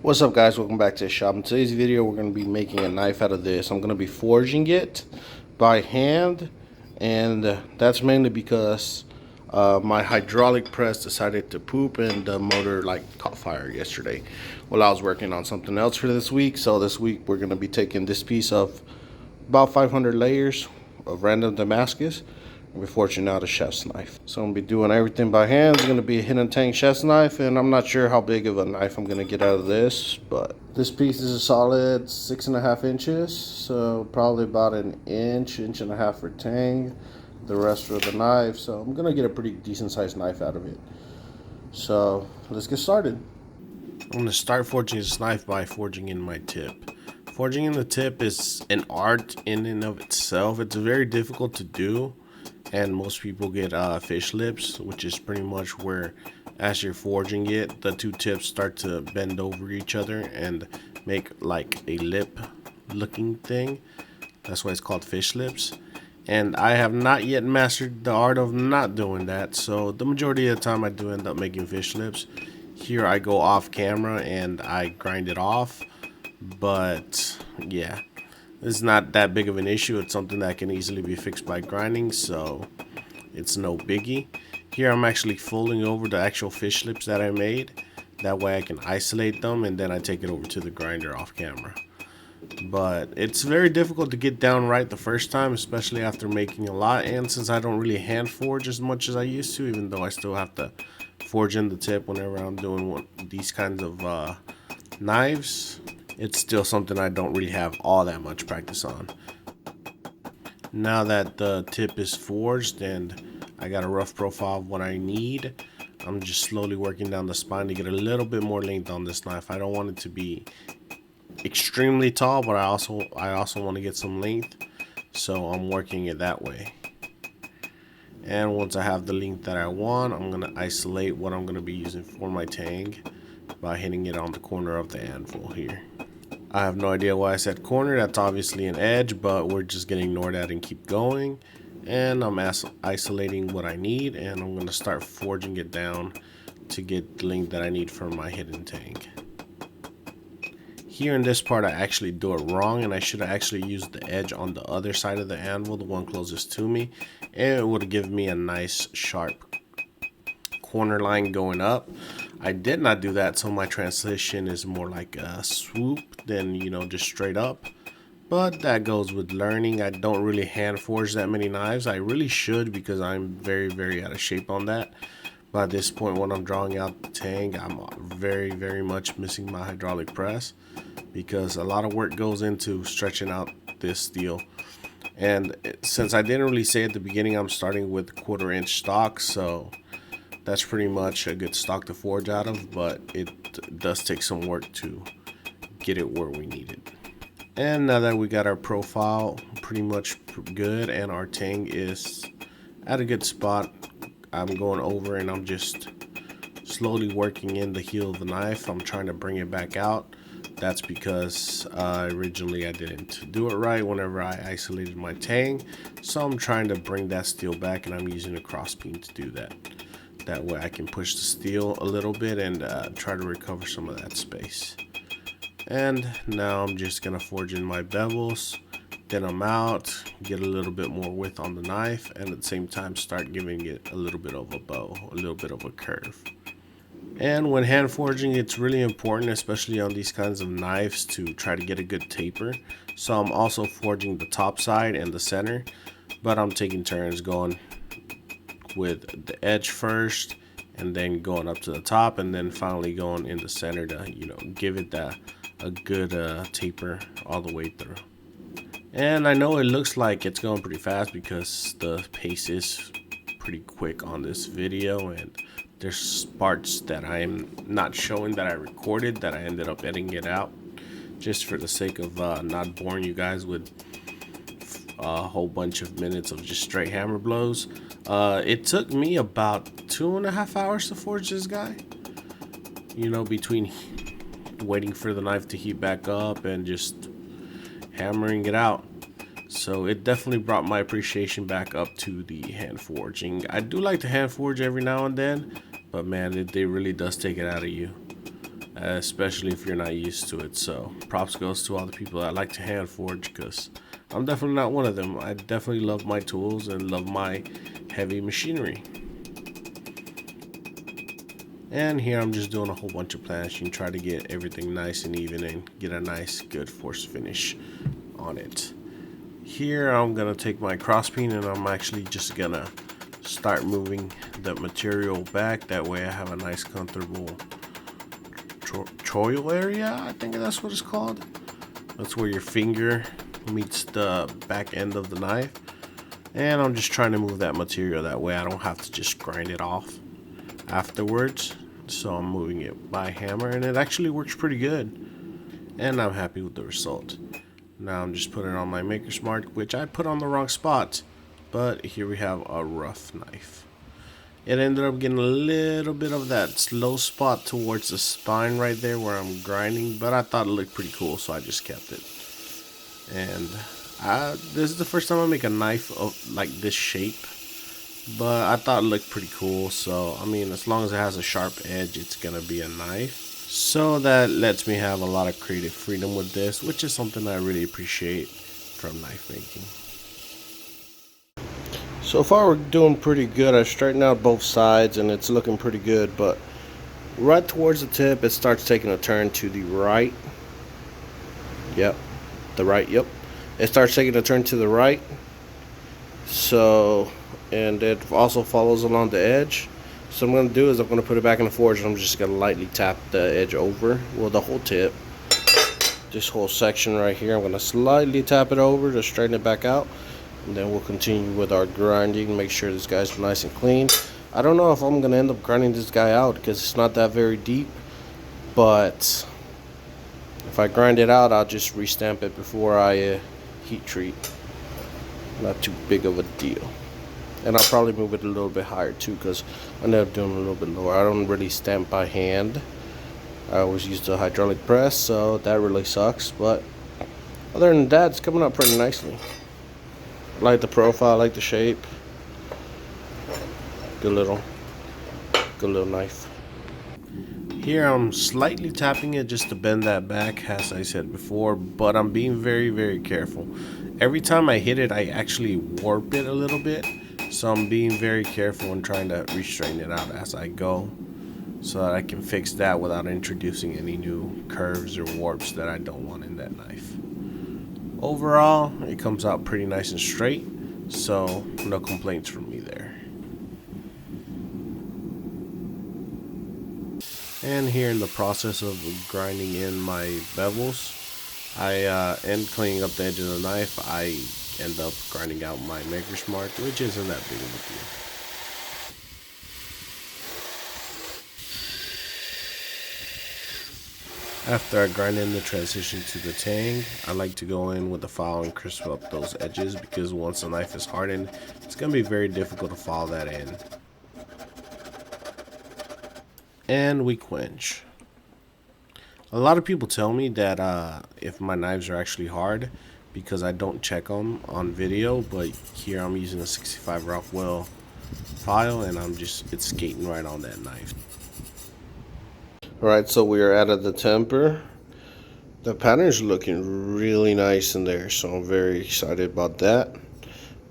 What's up, guys? Welcome back to the shop. In today's video we're going to be making a knife out of this. I'm going to be forging it by hand, and that's mainly because my hydraulic press decided to poop and the motor caught fire yesterday while I was working on something else for this week. So this week we're going to be taking this piece of about 500 layers of random Damascus. We're forging out a chef's knife. So I'm gonna be doing everything by hand. It's gonna be a hidden tank chef's knife, and I'm not sure how big of a knife I'm gonna get out of this, but this piece is a solid 6.5 inches, so probably about an inch and a half for tang, the rest for the knife. So I'm gonna get a pretty decent sized knife out of it. So let's get started. I'm gonna start forging this knife by forging in my tip. Forging in the tip is an art in and of itself. It's very difficult to do, and most people get fish lips, which is pretty much where, as you're forging it, the two tips start to bend over each other and make like a lip looking thing. That's why it's called fish lips. And I have not yet mastered the art of not doing that, so the majority of the time I do end up making fish lips. Here I go off camera and I grind it off, but yeah, it's not that big of an issue. It's something that can easily be fixed by grinding, so it's no biggie. Here I'm actually folding over the actual fish lips that I made. That way I can isolate them, and then I take it over to the grinder off camera. But it's very difficult to get down right the first time, especially after making a lot. And since I don't really hand forge as much as I used to, even though I still have to forge in the tip whenever I'm doing these kinds of knives, it's still something I don't really have all that much practice on. Now that the tip is forged and I got a rough profile of what I need, I'm just slowly working down the spine to get a little bit more length on this knife. I don't want it to be extremely tall, but I also want to get some length, so I'm working it that way. And once I have the length that I want, I'm going to isolate what I'm going to be using for my tang by hitting it on the corner of the anvil here. I have no idea why I said corner. That's obviously an edge, but we're just going to ignore that and keep going. And I'm isolating what I need, and I'm going to start forging it down to get the length that I need for my hidden tang. Here in this part I actually do it wrong, and I should have actually used the edge on the other side of the anvil, the one closest to me, and it would have given me a nice sharp corner line going up. I did not do that, so my transition is more like a swoop than, you know, just straight up. But that goes with learning. I don't really hand forge that many knives. I really should, because I'm very out of shape on that. By this point, when I'm drawing out the tang, I'm very much missing my hydraulic press, because a lot of work goes into stretching out this steel. And since I didn't really say at the beginning, I'm starting with 1/4 inch stock, so that's pretty much a good stock to forge out of, but it does take some work to get it where we need it. And now that we got our profile pretty much good and our tang is at a good spot, I'm going over and I'm just slowly working in the heel of the knife. I'm trying to bring it back out. That's because originally I didn't do it right whenever I isolated my tang, so I'm trying to bring that steel back, and I'm using a cross beam to do that. That way I can push the steel a little bit and try to recover some of that space. And now I'm just gonna forge in my bevels, thin them out, get a little bit more width on the knife, and at the same time start giving it a little bit of a bow, a little bit of a curve. And when hand forging, it's really important, especially on these kinds of knives, to try to get a good taper. So I'm also forging the top side and the center, but I'm taking turns going with the edge first, and then going up to the top, and then finally going in the center to, you know, give it a good taper all the way through. And I know it looks like it's going pretty fast because the pace is pretty quick on this video, and there's parts that I'm not showing that I recorded that I ended up editing it out just for the sake of not boring you guys with a whole bunch of minutes of just straight hammer blows. It took me about 2.5 hours to forge this guy, you know, between waiting for the knife to heat back up and just hammering it out. So it definitely brought my appreciation back up to the hand forging. I do like to hand forge every now and then, but man, it really does take it out of you. especially if you're not used to it. So props goes to all the people that like to hand forge, because I'm definitely not one of them. I definitely love my tools and love my heavy machinery. And here I'm just doing a whole bunch of planishing, try to get everything nice and even and get a nice good force finish on it. Here I'm gonna take my crosspeen and I'm actually just gonna start moving the material back. That way I have a nice comfortable choil area, I think that's what it's called. That's where your finger meets the back end of the knife. And I'm just trying to move that material, that way I don't have to just grind it off afterwards. So I'm moving it by hammer and it actually works pretty good. And I'm happy with the result. Now I'm just putting it on my maker's mark, which I put on the wrong spot. But here we have a rough knife. It ended up getting a little bit of that slow spot towards the spine right there where I'm grinding, but I thought it looked pretty cool, so I just kept it. And this is the first time I make a knife of like this shape, but I thought it looked pretty cool. So I mean, as long as it has a sharp edge, it's gonna be a knife. So that lets me have a lot of creative freedom with this, which is something I really appreciate from knife making. So far we're doing pretty good. I straightened out both sides and it's looking pretty good, but right towards the tip it starts taking a turn to the right. Yep, the right, yep. It starts taking a turn to the right. So, and it also follows along the edge. So what I'm gonna do is I'm gonna put it back in the forge and I'm just gonna lightly tap the edge over. Well, the whole tip. This whole section right here, I'm gonna slightly tap it over to straighten it back out. And then we'll continue with our grinding, make sure this guy's nice and clean. I don't know if I'm gonna end up grinding this guy out because it's not that very deep, but if I grind it out, I'll just restamp it before I heat treat. Not too big of a deal. And I'll probably move it a little bit higher too, because I ended up doing it a little bit lower. I don't really stamp by hand. I always use the hydraulic press, so that really sucks, but other than that, it's coming out pretty nicely. I like the profile, I like the shape. Good little knife. Here I'm slightly tapping it just to bend that back, as I said before, but I'm being very, very careful. Every time I hit it, I actually warp it a little bit, so I'm being very careful and trying to restrain it out as I go, so that I can fix that without introducing any new curves or warps that I don't want in that knife. Overall, it comes out pretty nice and straight, so no complaints from me there. And here in the process of grinding in my bevels, I end cleaning up the edge of the knife. I end up grinding out my maker's mark, which isn't that big of a deal. After I grind in the transition to the tang, I like to go in with the file and crisp up those edges, because once the knife is hardened, it's going to be very difficult to file that in. And we quench. A lot of people tell me that if my knives are actually hard, because I don't check them on video, but here I'm using a 65 Rockwell file and it's skating right on that knife. Alright, so we are out of the temper. The pattern's looking really nice in there, so I'm very excited about that.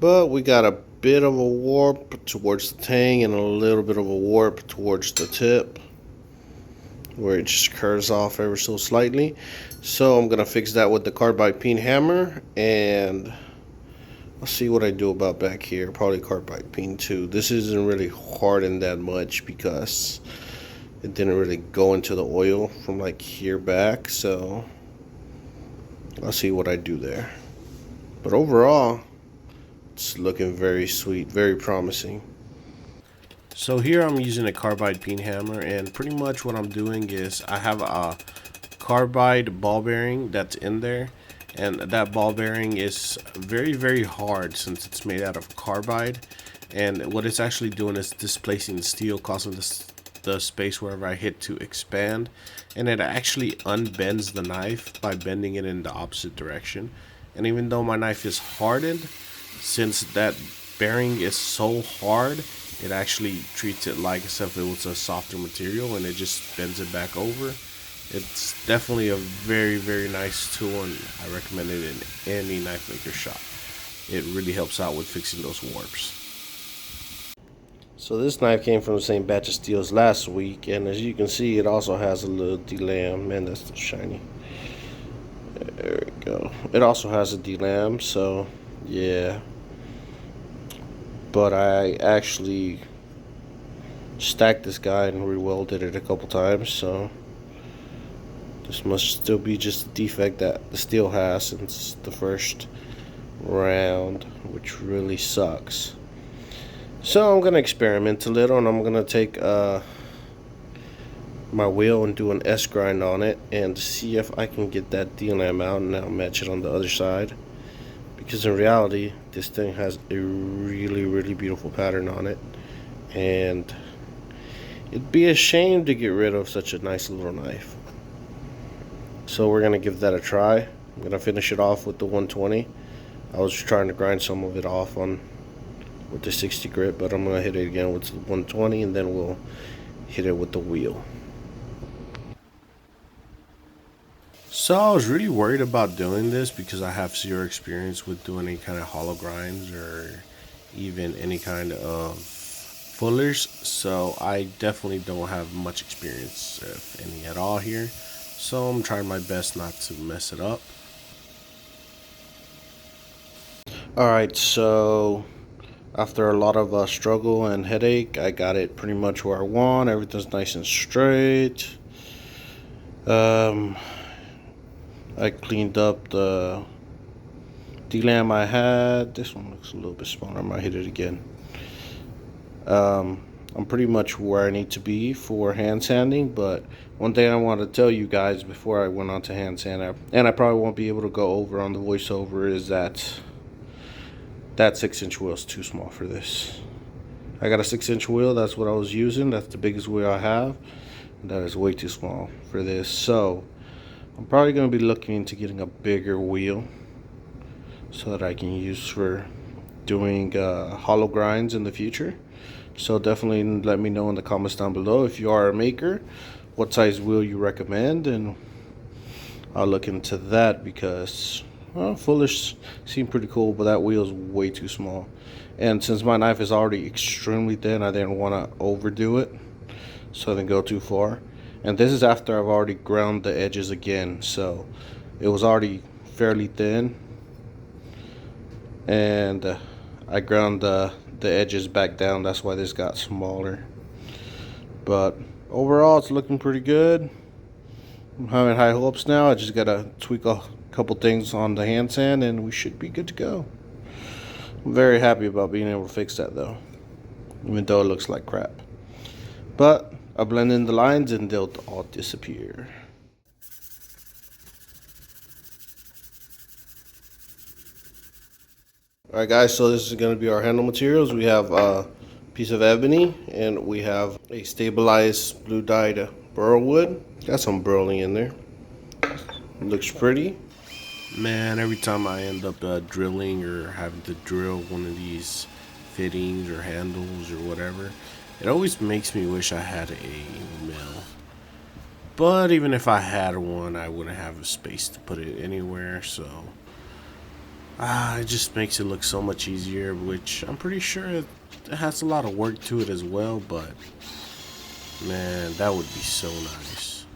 But we got a bit of a warp towards the tang and a little bit of a warp towards the tip, where it just curves off ever so slightly. So I'm gonna fix that with the carbide peen hammer, and I'll see what I do about back here. Probably carbide peen too. This isn't really hardened that much because it didn't really go into the oil from like here back, so I'll see what I do there. But overall, it's looking very sweet, very promising. So here I'm using a carbide peen hammer, and pretty much what I'm doing is I have a carbide ball bearing that's in there, and that ball bearing is very, very hard since it's made out of carbide, and what it's actually doing is displacing the steel, causing the space wherever I hit to expand, and it actually unbends the knife by bending it in the opposite direction. And even though my knife is hardened, since that bearing is so hard, it actually treats it like as if it was a softer material, and it just bends it back over. It's definitely a very nice tool, and I recommend it in any knife maker shop. It really helps out with fixing those warps. So this knife came from the same batch of steel as last week, and as you can see, it also has a little delam. Man, that's still shiny. There we go. It also has a delam, so yeah. But I actually stacked this guy and re-welded it a couple times, so this must still be just a defect that the steel has since the first round, which really sucks. So I'm gonna experiment a little, and I'm gonna take my wheel and do an S grind on it and see if I can get that DLM out, and I'll match it on the other side. Because in reality, this thing has a really beautiful pattern on it, and it'd be a shame to get rid of such a nice little knife. So we're gonna give that a try. I'm gonna finish it off with the 120. I was trying to grind some of it off with the 60 grit, but I'm gonna hit it again with the 120, and then we'll hit it with the wheel. So I was really worried about doing this because I have zero experience with doing any kind of hollow grinds or even any kind of fullers, so I definitely don't have much experience, if any at all, here. So I'm trying my best not to mess it up. Alright, so after a lot of struggle and headache, I got it pretty much where I want. Everything's nice and straight. I cleaned up the delam I had. This one looks a little bit smaller. I might hit it again. I'm pretty much where I need to be for hand sanding, but one thing I want to tell you guys before I went on to hand sand, and I probably won't be able to go over on the voiceover, is that 6-inch wheel is too small for this. I got a 6-inch wheel, that's what I was using, that's the biggest wheel I have. That is way too small for this, so I'm probably going to be looking into getting a bigger wheel so that I can use for doing hollow grinds in the future. So definitely let me know in the comments down below, if you are a maker, what size wheel you recommend, and I'll look into that, because well, fullers seem pretty cool, but that wheel is way too small. And since my knife is already extremely thin, I didn't want to overdo it, so I didn't go too far. And this is after I've already ground the edges again, so it was already fairly thin, and I ground the edges back down. That's why this got smaller. But overall, it's looking pretty good. I'm having high hopes now. I just gotta tweak a couple things on the hand sand, and we should be good to go. I'm very happy about being able to fix that, though, even though it looks like crap. But I blend in the lines and they'll all disappear. Alright guys, so this is going to be our handle materials. We have a piece of ebony, and we have a stabilized blue dyed burl wood. Got some burling in there. Looks pretty. Man, every time I end up drilling or having to drill one of these fittings or handles or whatever, it always makes me wish I had a mill. But even if I had one, I wouldn't have a space to put it anywhere, so it just makes it look so much easier, which I'm pretty sure it has a lot of work to it as well, but man, that would be so nice.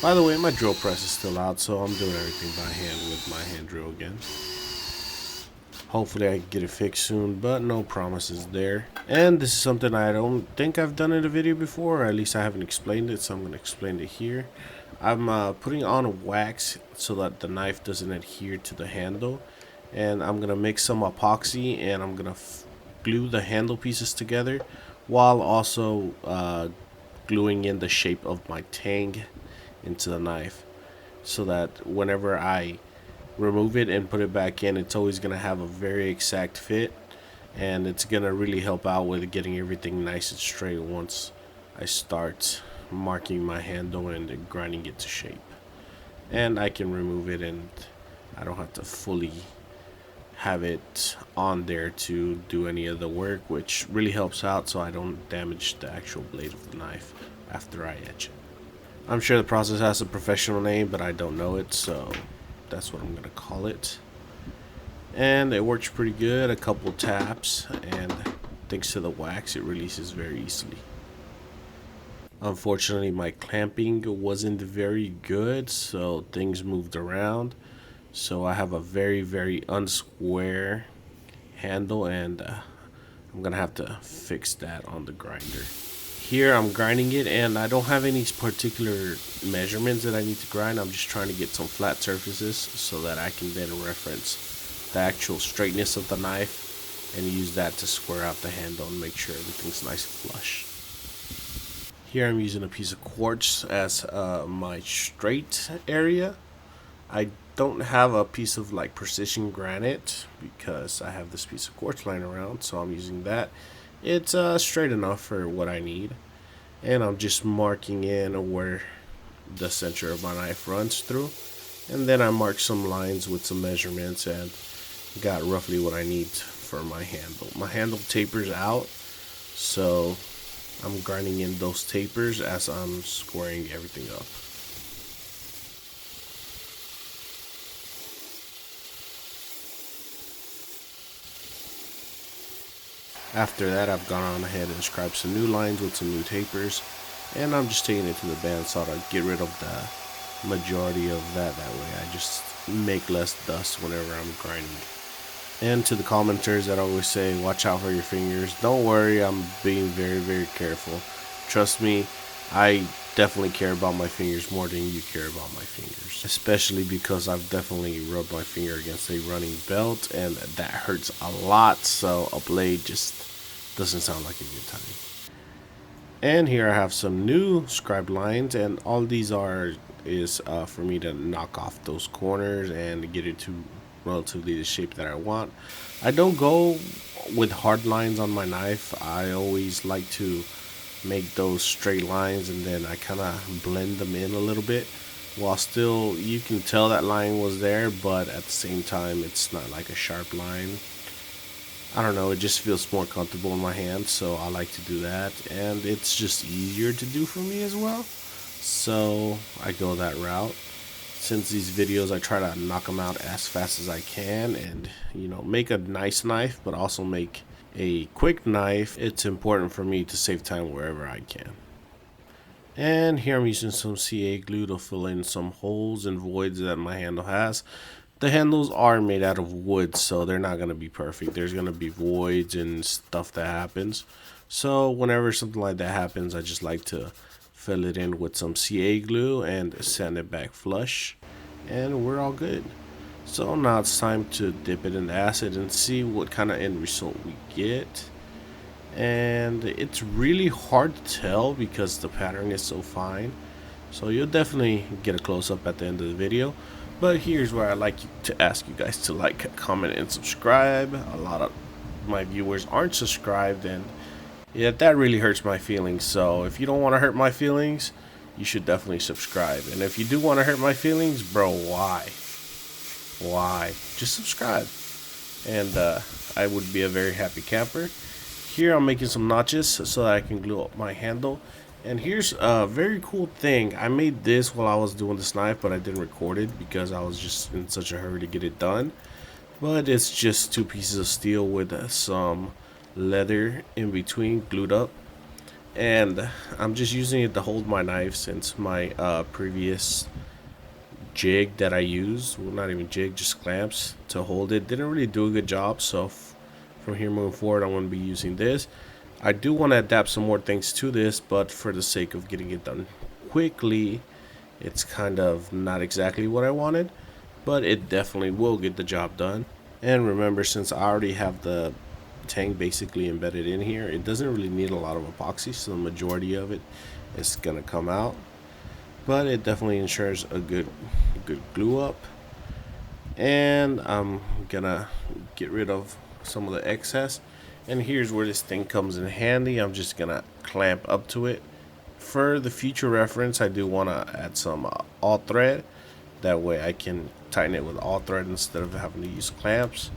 By the way, my drill press is still out, so I'm doing everything by hand with my hand drill again. Hopefully I can get it fixed soon, but no promises there. And this is something I don't think I've done in a video before, or at least I haven't explained it, so I'm going to explain it here. I'm putting on a wax so that the knife doesn't adhere to the handle. And I'm going to mix some epoxy, and I'm going to glue the handle pieces together, while also gluing in the shape of my tang into the knife, so that whenever I remove it and put it back in, it's always going to have a very exact fit, and it's going to really help out with getting everything nice and straight once I start marking my handle and grinding it to shape. And I can remove it, and I don't have to fully have it on there to do any of the work, which really helps out so I don't damage the actual blade of the knife after I etch it. I'm sure the process has a professional name, but I don't know it, so that's what I'm gonna call it. And it works pretty good. A couple taps, and thanks to the wax, it releases very easily. Unfortunately, my clamping wasn't very good, so things moved around. So I have a very unsquare handle, and I'm gonna have to fix that on the grinder. Here I'm grinding it, and I don't have any particular measurements that I need to grind. I'm just trying to get some flat surfaces so that I can then reference the actual straightness of the knife and use that to square out the handle and make sure everything's nice and flush. Here I'm using a piece of quartz as my straight area. I don't have a piece of like precision granite because I have this piece of quartz lying around, so I'm using that. It's straight enough for what I need, and I'm just marking in where the center of my knife runs through, and then I mark some lines with some measurements and got roughly what I need for my handle. My handle tapers out, so I'm grinding in those tapers as I'm squaring everything up. After that, I've gone on ahead and scribed some new lines with some new tapers, and I'm just taking it to the bandsaw to get rid of the majority of that. That way I just make less dust whenever I'm grinding. And to the commenters that always say, watch out for your fingers, don't worry, I'm being very careful. Trust me, I definitely care about my fingers more than you care about my fingers. Especially because I've definitely rubbed my finger against a running belt, and that hurts a lot, so a blade just doesn't sound like a good time. And here I have some new scribed lines, and all these is for me to knock off those corners and get it to relatively the shape that I want. I don't go with hard lines on my knife. I always like to make those straight lines, and then I kind of blend them in a little bit while still you can tell that line was there, but at the same time it's not like a sharp line. I don't know, it just feels more comfortable in my hand, so I like to do that, and it's just easier to do for me as well, so I go that route. Since these videos I try to knock them out as fast as I can and, you know, make a nice knife but also make a quick knife, it's important for me to save time wherever I can. And here I'm using some CA glue to fill in some holes and voids that my handle has. The handles are made out of wood, so they're not going to be perfect. There's going to be voids and stuff that happens. So whenever something like that happens, I just like to fill it in with some CA glue and sand it back flush, and we're all good. So now it's time to dip it in acid and see what kind of end result we get. And it's really hard to tell because the pattern is so fine, so you'll definitely get a close-up at the end of the video. But here's where I like to ask you guys to like, comment, and subscribe. A lot of my viewers aren't subscribed, and yeah, that really hurts my feelings. So if you don't want to hurt my feelings, you should definitely subscribe. And if you do want to hurt my feelings, bro, why? Just subscribe, and I would be a very happy camper. Here I'm making some notches so that I can glue up my handle. And here's a very cool thing. I made this while I was doing this knife, but I didn't record it because I was just in such a hurry to get it done. But it's just two pieces of steel with some leather in between glued up, and I'm just using it to hold my knife since my previous jig that I used, well, not even jig, just clamps to hold it, didn't really do a good job. So from here moving forward, I'm going to be using this. I do want to adapt some more things to this, but for the sake of getting it done quickly, it's kind of not exactly what I wanted, but it definitely will get the job done. And remember, since I already have the tang basically embedded in here, it doesn't really need a lot of epoxy, so the majority of it is going to come out, but it definitely ensures a good glue up. And I'm gonna get rid of some of the excess, and here's where this thing comes in handy. I'm just gonna clamp up to it. For the future reference, I do want to add some all thread, that way I can tighten it with all thread instead of having to use clamps.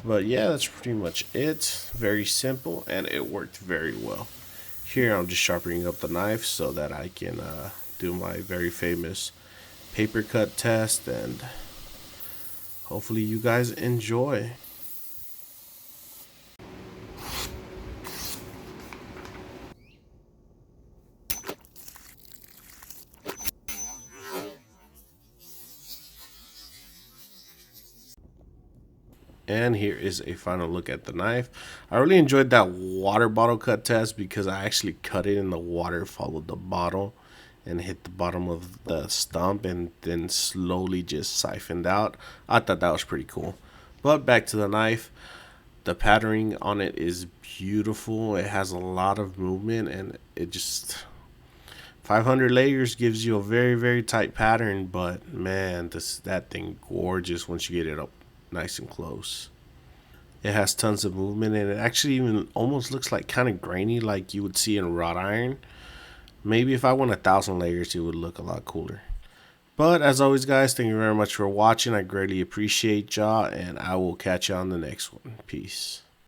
But yeah, that's pretty much it. Very simple, and it worked very well. Here I'm just sharpening up the knife so that I can do my very famous paper cut test, and hopefully you guys enjoy. And here is a final look at the knife. I really enjoyed that water bottle cut test because I actually cut it in the water, followed the bottle, and hit the bottom of the stump and then slowly just siphoned out. I thought that was pretty cool. But back to the knife. The patterning on it is beautiful. It has a lot of movement, and it just 500 layers gives you a very tight pattern, but man, that thing gorgeous once you get it up nice and close. It has tons of movement, and it actually even almost looks like kind of grainy, like you would see in wrought iron. Maybe if I went 1,000 layers, it would look a lot cooler. But as always, guys, thank you very much for watching. I greatly appreciate y'all, and I will catch you on the next one. Peace.